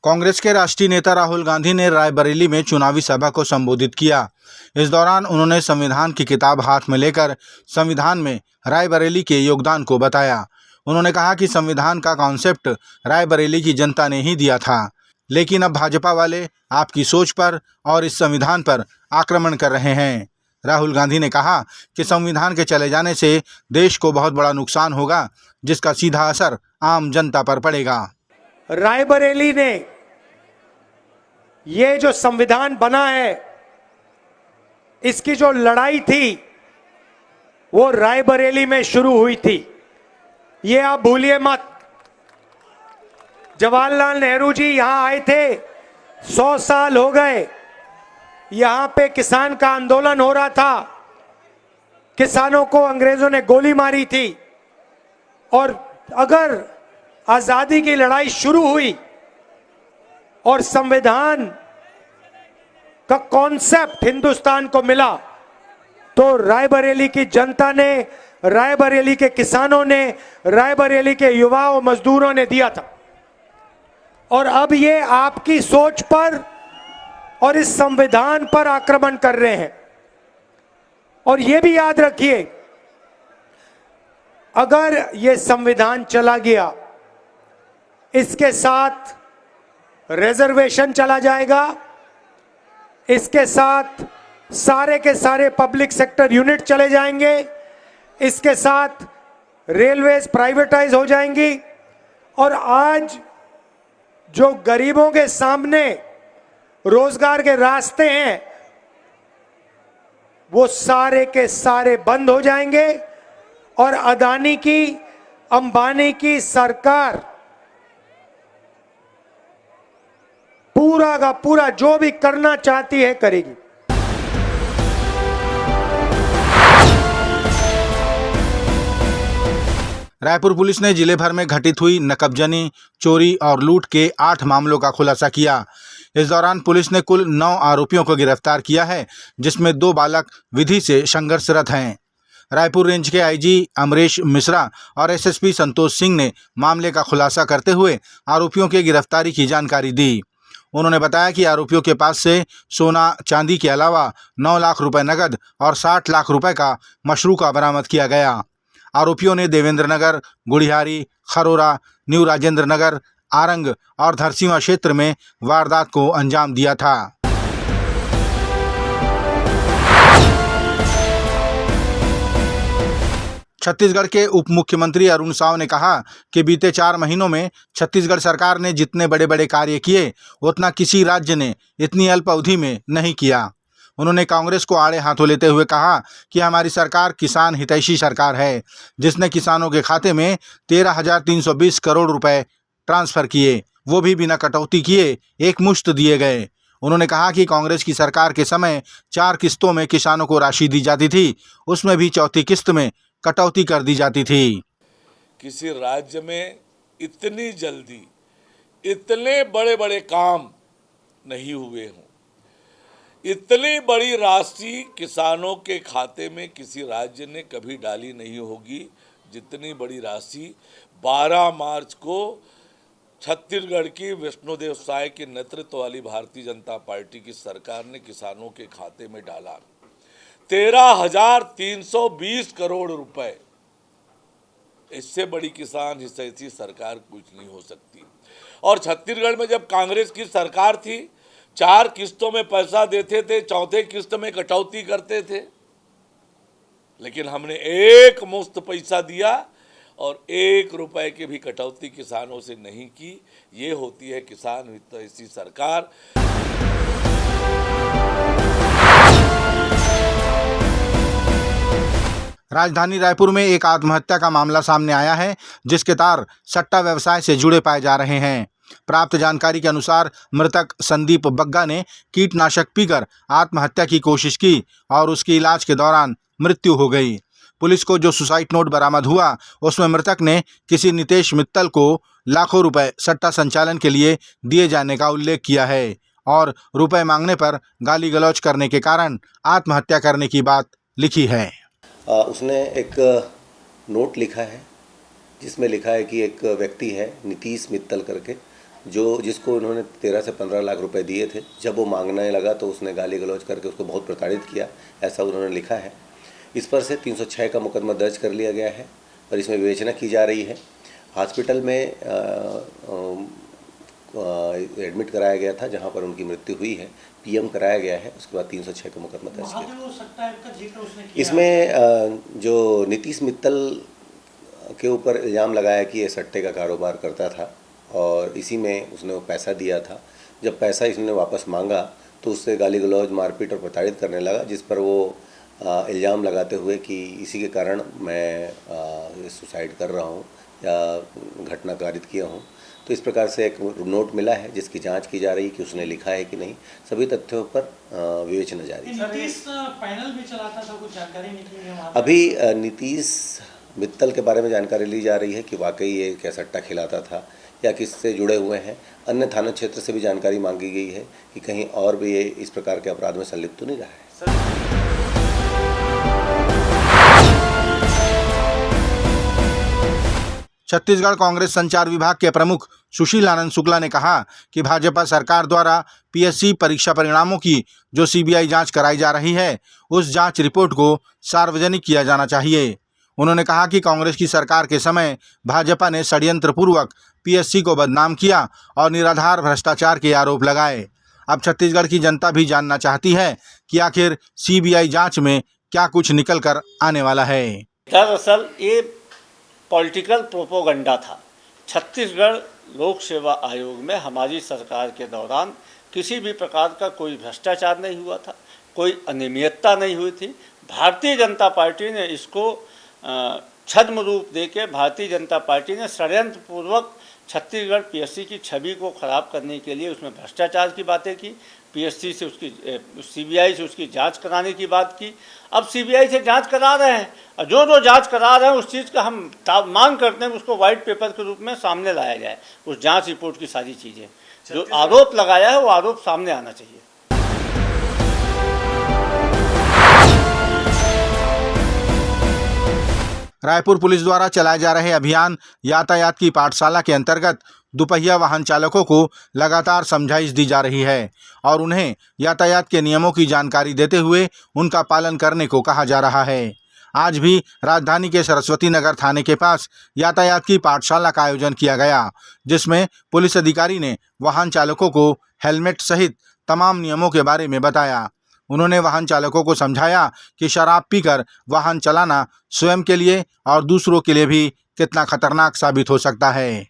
कांग्रेस के राष्ट्रीय नेता राहुल गांधी ने रायबरेली में चुनावी सभा को संबोधित किया। इस दौरान उन्होंने संविधान की किताब हाथ में लेकर संविधान में रायबरेली के योगदान को बताया। उन्होंने कहा कि संविधान का कॉन्सेप्ट रायबरेली की जनता ने ही दिया था, लेकिन अब भाजपा वाले आपकी सोच पर और इस संविधान पर आक्रमण कर रहे हैं। राहुल गांधी ने कहा कि संविधान के चले जाने से देश को बहुत बड़ा नुकसान होगा, जिसका सीधा असर आम जनता पर पड़ेगा। रायबरेली ने ये जो संविधान बना है, इसकी जो लड़ाई थी वो रायबरेली में शुरू हुई थी। ये आप भूलिए मत। जवाहरलाल नेहरू जी यहां आए थे, 100 साल हो गए। यहां पे किसान का आंदोलन हो रहा था, किसानों को अंग्रेजों ने गोली मारी थी। और अगर आजादी की लड़ाई शुरू हुई और संविधान का कॉन्सेप्ट हिंदुस्तान को मिला, तो रायबरेली की जनता ने, रायबरेली के किसानों ने, रायबरेली के युवाओं मजदूरों ने दिया था। और अब ये आपकी सोच पर और इस संविधान पर आक्रमण कर रहे हैं। और ये भी याद रखिए, अगर ये संविधान चला गया, इसके साथ रिजर्वेशन चला जाएगा, इसके साथ सारे के सारे पब्लिक सेक्टर यूनिट चले जाएंगे, इसके साथ रेलवेज प्राइवेटाइज हो जाएंगी। और आज जो गरीबों के सामने रोजगार के रास्ते हैं, वो सारे के सारे बंद हो जाएंगे। और अदानी की, अंबानी की सरकार पूरा का पूरा जो भी करना चाहती है करेगी। रायपुर पुलिस ने जिले भर में घटित हुई नकबजनी, चोरी और लूट के 8 मामलों का खुलासा किया। इस दौरान पुलिस ने कुल 9 आरोपियों को गिरफ्तार किया है, जिसमें 2 बालक विधि से संघर्षरत हैं। रायपुर रेंज के आईजी अमरेश मिश्रा और एसएसपी संतोष सिंह ने मामले का खुलासा करते हुए आरोपियों की गिरफ्तारी की जानकारी दी। उन्होंने बताया कि आरोपियों के पास से सोना चांदी के अलावा 9 लाख रुपए नकद और 60 लाख रुपए का मशरूका बरामद किया गया। आरोपियों ने देवेंद्र नगर, गुड़ियारी, खरोरा, न्यू राजेंद्र नगर, आरंग और धरसींवा क्षेत्र में वारदात को अंजाम दिया था। छत्तीसगढ़ के उप मुख्यमंत्री अरुण साव ने कहा कि बीते 4 महीनों में छत्तीसगढ़ सरकार ने जितने बड़े बड़े कार्य किए, उतना किसी राज्य ने इतनी अल्प अवधि में नहीं किया। उन्होंने कांग्रेस को आड़े हाथों लेते हुए कहा कि हमारी सरकार किसान हितैषी सरकार है, जिसने किसानों के खाते में 13,320 करोड़ रुपए ट्रांसफर किए, वो भी बिना कटौती किए एकमुश्त दिए गए। उन्होंने कहा कि कांग्रेस की सरकार के समय 4 किस्तों में किसानों को राशि दी जाती थी, उसमें भी चौथी किस्त में कटौती कर दी जाती थी। किसी राज्य में इतनी जल्दी इतने बड़े बड़े काम नहीं हुए हों, इतनी बड़ी राशि किसानों के खाते में किसी राज्य ने कभी डाली नहीं होगी, जितनी बड़ी राशि 12 मार्च को छत्तीसगढ़ की विष्णुदेव साय के नेतृत्व वाली भारतीय जनता पार्टी की सरकार ने किसानों के खाते में डाला। 13,320 करोड़ रुपए। इससे बड़ी किसान हितैषी सरकार कुछ नहीं हो सकती। और छत्तीसगढ़ में जब कांग्रेस की सरकार थी, 4 किस्तों में पैसा देते थे, चौथे किस्त में कटौती करते थे, लेकिन हमने एक मुश्त पैसा दिया और 1 रुपए की भी कटौती किसानों से नहीं की। ये होती है किसान हितैषी सरकार। राजधानी रायपुर में एक आत्महत्या का मामला सामने आया है, जिसके तार सट्टा व्यवसाय से जुड़े पाए जा रहे हैं। प्राप्त जानकारी के अनुसार मृतक संदीप बग्गा ने कीटनाशक पीकर आत्महत्या की कोशिश की और उसकी इलाज के दौरान मृत्यु हो गई। पुलिस को जो सुसाइड नोट बरामद हुआ, उसमें मृतक ने किसी नितेश मित्तल को लाखों रुपए सट्टा संचालन के लिए दिए जाने का उल्लेख किया है और रुपए मांगने पर गाली गलौज करने के कारण आत्महत्या करने की बात लिखी है। उसने एक नोट लिखा है, जिसमें लिखा है कि एक व्यक्ति है नीतीश मित्तल करके, जिसको उन्होंने 13 से 15 लाख रुपए दिए थे। जब वो मांगने लगा तो उसने गाली गलौज करके उसको बहुत प्रताड़ित किया, ऐसा उन्होंने लिखा है। इस पर से 306 का मुकदमा दर्ज कर लिया गया है और इसमें विवेचना की जा रही है। हॉस्पिटल में एडमिट कराया गया था जहां पर उनकी मृत्यु हुई है, पीएम कराया गया है। उसके बाद 306 का मुकदमा दर्ज किया। इसमें जो नीतीश मित्तल के ऊपर इल्ज़ाम लगाया कि ये सट्टे का कारोबार करता था और इसी में उसने वो पैसा दिया था। जब पैसा इसने वापस मांगा तो उससे गाली गलौज, मारपीट और प्रताड़ित करने लगा, जिस पर वो इल्ज़ाम लगाते हुए कि इसी के कारण मैं सुसाइड कर रहा हूँ या घटना कारित किया हूँ। तो इस प्रकार से एक नोट मिला है जिसकी जांच की जा रही है कि उसने लिखा है कि नहीं। सभी तथ्यों पर विवेचना जारी है। नीतीश पैनल भी चलाता था, कुछ जानकारी निकली है? अभी नीतीश मित्तल के बारे में जानकारी ली जा रही है कि वाकई ये क्या सट्टा खिलाता था या किससे जुड़े हुए हैं। अन्य थाना क्षेत्र से भी जानकारी मांगी गई है कि कहीं और भी ये इस प्रकार के अपराध में संलिप्त तो नहीं रहा है। छत्तीसगढ़ कांग्रेस संचार विभाग के प्रमुख सुशील आनंद शुक्ला ने कहा कि भाजपा सरकार द्वारा पीएससी परीक्षा परिणामों की जो सीबीआई जांच कराई जा रही है, उस जांच रिपोर्ट को सार्वजनिक किया जाना चाहिए। उन्होंने कहा कि कांग्रेस की सरकार के समय भाजपा ने षड्यंत्रपूर्वक पीएससी को बदनाम किया और निराधार भ्रष्टाचार के आरोप लगाए। अब छत्तीसगढ़ की जनता भी जानना चाहती है कि आखिर सीबीआई जांच में क्या कुछ निकल कर आने वाला है। दरअसल ये पॉलिटिकल प्रोपोगंडा था। छत्तीसगढ़ लोक सेवा आयोग में हमारी सरकार के दौरान किसी भी प्रकार का कोई भ्रष्टाचार नहीं हुआ था, कोई अनियमितता नहीं हुई थी। भारतीय जनता पार्टी ने इसको छद्म रूप देके भारतीय जनता पार्टी ने षड्यंत्रपूर्वक छत्तीसगढ़ पीएससी की छवि को खराब करने के लिए उसमें भ्रष्टाचार की बातें की, पीएससी से उसकी सीबीआई से उसकी जांच कराने की बात की। अब सीबीआई से जांच करा रहे हैं और जो जांच करा रहे हैं उस चीज़ का हम मांग करते हैं उसको वाइट पेपर के रूप में सामने लाया जाए। उस जांच रिपोर्ट की सारी चीज़ें, जो आरोप लगाया है वो आरोप सामने आना चाहिए। रायपुर पुलिस द्वारा चलाए जा रहे अभियान यातायात की पाठशाला के अंतर्गत दुपहिया वाहन चालकों को लगातार समझाइश दी जा रही है और उन्हें यातायात के नियमों की जानकारी देते हुए उनका पालन करने को कहा जा रहा है। आज भी राजधानी के सरस्वती नगर थाने के पास यातायात की पाठशाला का आयोजन किया गया, जिसमें पुलिस अधिकारी ने वाहन चालकों को हेलमेट सहित तमाम नियमों के बारे में बताया। उन्होंने वाहन चालकों को समझाया कि शराब पीकर वाहन चलाना स्वयं के लिए और दूसरों के लिए भी कितना खतरनाक साबित हो सकता है।